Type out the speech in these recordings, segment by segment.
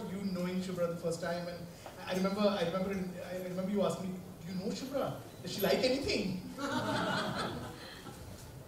about you knowing Shubhra the first time, and I remember you asked me, do you know Shubhra? Does she like anything?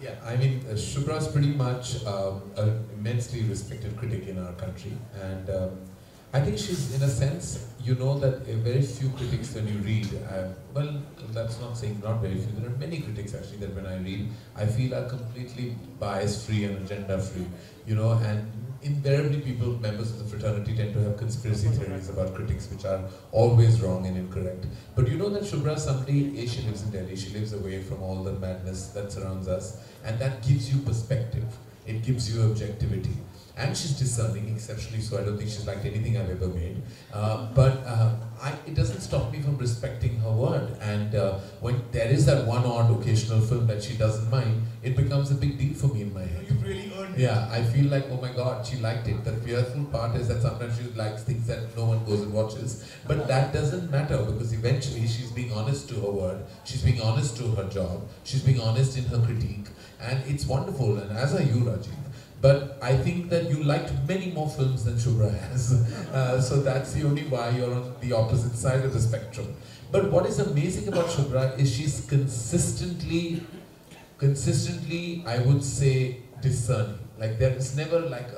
Yeah, I mean, Shubhra is pretty much an immensely respected critic in our country, and I think she's, in a sense, you know that very few critics when you read, well, that's not saying not very few, there are many critics actually that when I read, I feel are completely bias-free and agenda-free, you know, and invariably people, members of the fraternity, tend to have conspiracy theories about critics which are always wrong and incorrect. But you know that Shubhra is somebody, she lives in Delhi, she lives away from all the madness that surrounds us, and that gives you perspective, it gives you objectivity. And she's discerning, exceptionally so. I don't think she's liked anything I've ever made. It doesn't stop me from respecting her word. And when there is that one odd occasional film that she doesn't mind, it becomes a big deal for me in my head. You've really earned it. Yeah, I feel like, oh my God, she liked it. The fearful part is that sometimes she likes things that no one goes and watches. But that doesn't matter, because eventually she's being honest to her word, she's being honest to her job, she's being honest in her critique. And it's wonderful, and as are you, Rajiv. But I think that you liked many more films than Shubhra has. So that's the only why you're on the opposite side of the spectrum. But what is amazing about Shubhra is she's consistently, I would say, discerning. Like there is never like,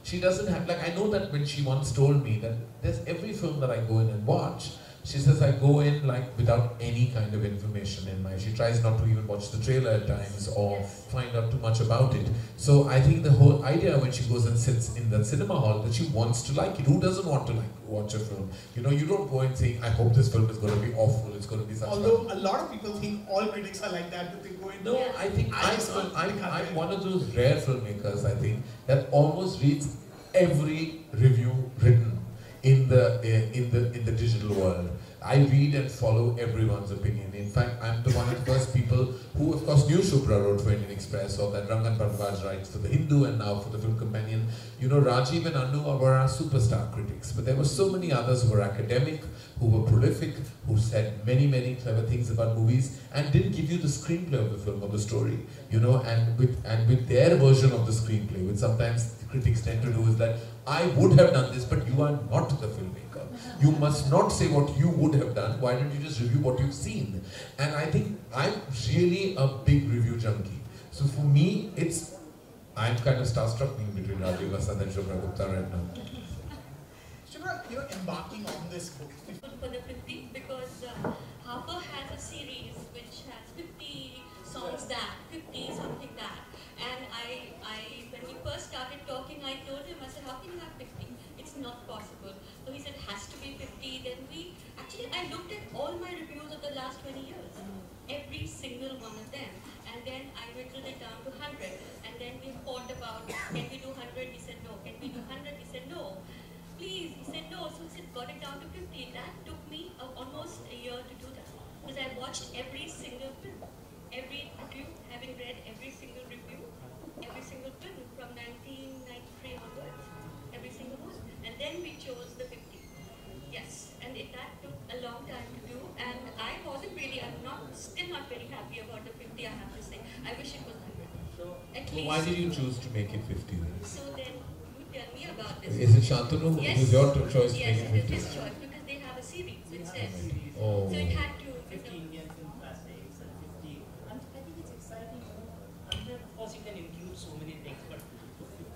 she doesn't have, like I know that when she once told me that there's every film that I go in and watch, she says I go in like without any kind of information in mind. She tries not to even watch the trailer at times or find out too much about it. So I think the whole idea when she goes and sits in that cinema hall that she wants to like it. Who doesn't want to like watch a film? You know, you don't go and saying, I hope this film is going to be awful, it's going to be such. Although a lot of people think all critics are like that, but they go in. No, I think I'm one of those rare filmmakers, I think, that almost reads every review written in the digital world. I read and follow everyone's opinion. In fact, I'm one of the first people who, of course, knew Shubhra wrote for Indian Express, or that Rangan Bharadwaj writes for The Hindu and now for the Film Companion. You know, Rajiv and Anu were our superstar critics, but there were so many others who were academic, who were prolific, who said many, many clever things about movies and didn't give you the screenplay of the film or the story, you know, and with their version of the screenplay, which sometimes the critics tend to do is that, I would have done this, but you are not the filmmaker. You must not say what you would have done. Why don't you just review what you've seen? And I think I'm really a big review junkie. So for me, I'm kind of starstruck being between Rajiv Vasant and Shubhra Gupta right now. Shubhra, you're embarking on this book. For the 50, because Harper has a series which has 50 songs that, 50 something that. And when we first started talking, I told him, I said, how can you have 50? It's not possible. So he said, it has to be 50. Then I looked at all my reviews of the last 20 years. Every single one of them. And then I whittled it down to 100. And then we fought about, can we do 100? He said, no. Can we do 100? He said, no. Please. He said, no. So he said, got it down to 50. That took me almost a year to do that. Because I watched every single film. Every review, having read every single review, every single film from 1993 onwards, every single one. And then we chose the 50. Yes, and that took a long time to do. And I wasn't really, still not very happy about the 50, I have to say. I wish it was 100. At least. Why did you choose to make it 50 then? So then, you tell me about this. Is it Shantanu? Yes. It was your choice to yes, make it 50? Yes, it is his choice because they have a series which says. Oh. So it had to. 50 Indian film classics and 50. I think it's exciting. 100, of course, you can include so many things, but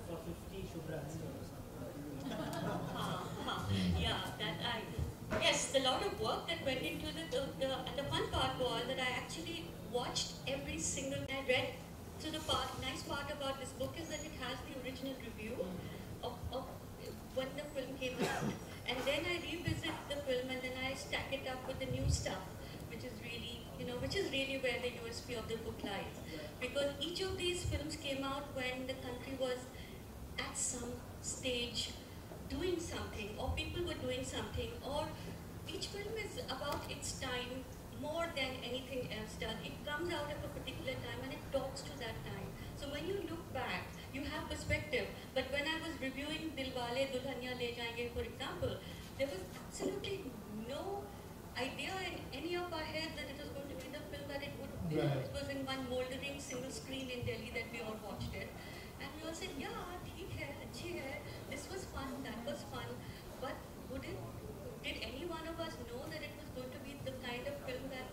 for 50, Shubhra has to do something. Yeah, yes, the lot of work that went into the fun part was that I actually watched every single, I read. So the nice part about this book is that it has the original review of when the film came out. And then I revisit the film and then I stack it up with the new stuff, which is really where the USP of the book lies. Because each of these films came out when the country was at some stage doing something, or people were doing something, or each film is about its time more than anything else does. It comes out at a particular time and it talks to that time. So when you look back, you have perspective. But when I was reviewing Dilwale Dulhania Le Jayenge, for example, there was absolutely no idea in any of our heads that it was going to be the film that it would be. Right. It was in one moldering single screen in Delhi that we all watched it. And we all said, yeah, theek hai, achhi hai, this was fun, that was fun. But did any one of us know that it was going to be the kind of film that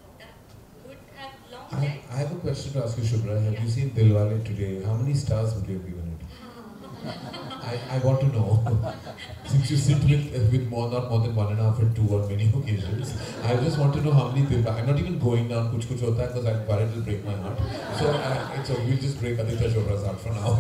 would have long legs? I have a question to ask you, Shubhra. Have Yeah. you seen Dilwale today? How many stars would you have given it? I want to know. Since you sit with not more than 1.5 or 2 on many occasions, I just want to know how many Dilwale. I'm not even going down kuch kuch hota hai because I'm worried it'll break my heart. So we'll just break Aditya Chopra's heart for now.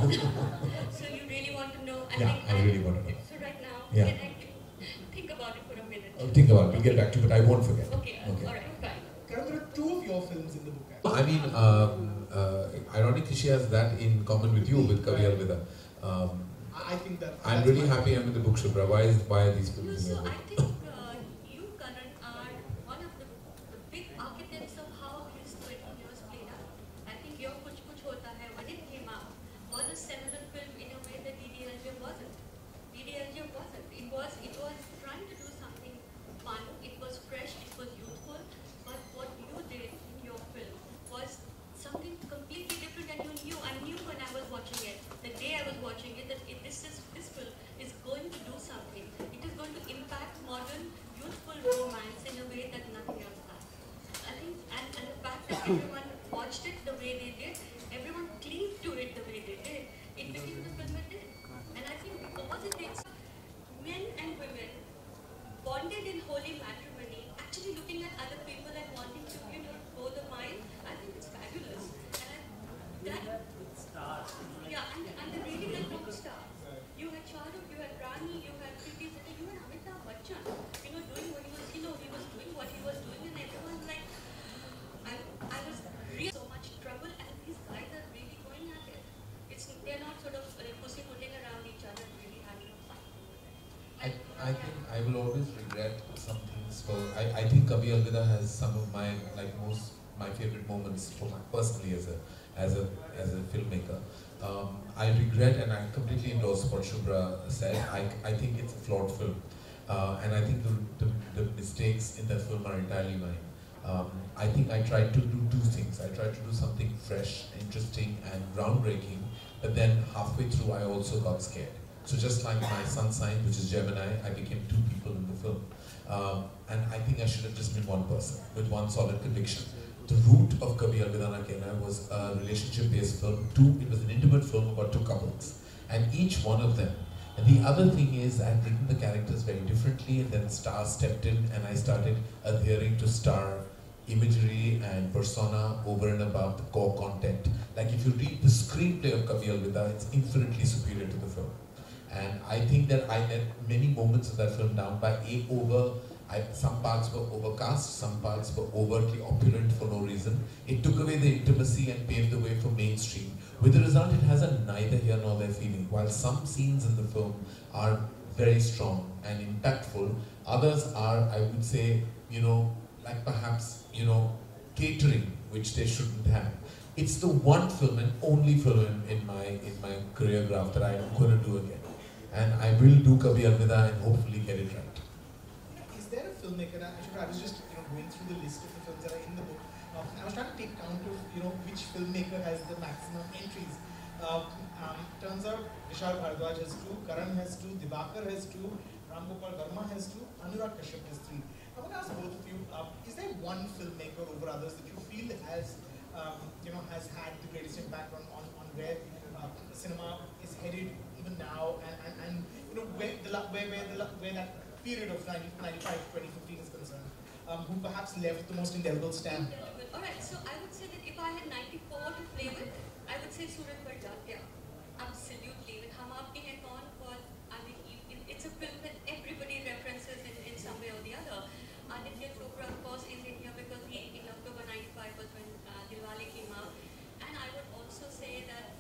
So you really want to know? Yeah, I really want to know. So right now, Yeah. can I think about it for a minute? Think about it. We'll get back to you, but I won't forget. Okay. Alright, fine. Karan, there are 2 of your films in the book. I mean, ironically, she has that in common with you, with Kavi Alvida. I think that I'm really happy I'm in the book, Shubhra. Why are these No, films in so your book? I think you, Karan, are one of the big architects of how his 20 years played out. I think your Kuch Kuch Hota Hai, when it came out, was a seminal film in a way that DDLJ wasn't. DDLJ wasn't. It was trying to do something fun, it was fresh, it was youthful, but what you did in your film was something completely different, and I knew when I was watching it, the day I was watching it, that this film is going to do something. It is going to impact modern youthful romance in a way that nothing else has. I think, and the fact that everyone watched it the way they did, everyone cleaved to it the way they did, it became the film it did. And I think because it takes men and women bonded in holy matrimony, actually looking at other people and wanting to, go the mile, I think it's fabulous. And and the really good rock stars. You had Shahrukh, you had Rani, you had Kriti Zinta, you had Amitabh Bachchan, doing what he was, he was doing what he was doing, and everyone's like, I was really so much trouble, and these guys are really going at it. They're not sort of pussyfooting around each other, really having fun. I think I will always regret some things. I think Kavi Alvida has some of my my favorite moments for personally as a filmmaker. I regret, and I completely endorse what Shubhra said. I think it's a flawed film, and I think the mistakes in that film are entirely mine. I think I tried to do 2 things. I tried to do something fresh, interesting, and groundbreaking, but then halfway through I also got scared. So just like my sun sign, which is Gemini, I became 2 people in the film. And I think I should have just been one person with one solid conviction. The root of Kavi Alvida Kena was a relationship-based film. It was an intimate film about 2 couples. And each one of them. And the other thing is, I'd written the characters very differently, and then stars stepped in, and I started adhering to star imagery and persona over and above the core content. Like if you read the screenplay of Kavi Alvida, it's infinitely superior to the film. And I think that I let many moments of that film down by some parts were overcast, some parts were overtly opulent for no reason. It took away the intimacy and paved the way for mainstream. With the result, it has a neither here nor there feeling. While some scenes in the film are very strong and impactful, others are, I would say, like perhaps, catering, which they shouldn't have. It's the one film and only film in my career graph that I'm going to do again. And I will do Kavi Alvida and hopefully get it right. Is there a filmmaker? I was just going through the list of the films that are in the book. I was trying to take count of which filmmaker has the maximum entries. Turns out Vishal Bhardwaj has 2, Karan has 2, Dibakar has 2, Ram Gopal Verma has 2, Anurag Kashyap has 3. I want to ask both of you: is there one filmmaker over others that you feel has had the greatest impact on where cinema is headed even now, and where that period of 1995 to 2015 is concerned, who perhaps left the most indelible stamp? Alright, so I would say that if I had 94 to play with, I would say Suraj Bhattacharya. Absolutely. With Hum Aapke Hain Kaun was, it's a film that everybody references in some way or the other. Aditya Chopra, of course, is in here because in October 95 was when Dilwale came out. And I would also say that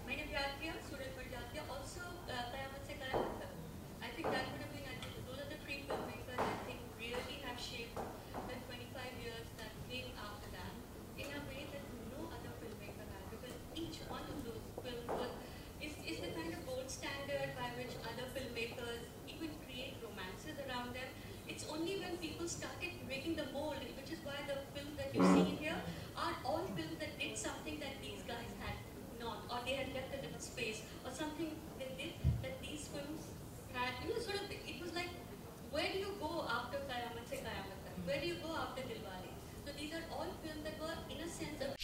Maine Pyar Kiya, Suraj Bhattacharya, also Qayamat Se Qayamat Tak. I think that would have been, those are the 3 filmmakers I think really have shaped the 25 years that came after that in a way that no other filmmaker has, because each one of those films is the kind of gold standard by which other filmmakers even create romances around them. It's only when people started breaking the mold, which is why the films that you see here are all films that did something that these guys had not, or they had left a little space, or something they did that these films had, it was like Where do you go after Dilwale? So these are all films that were, in a sense, a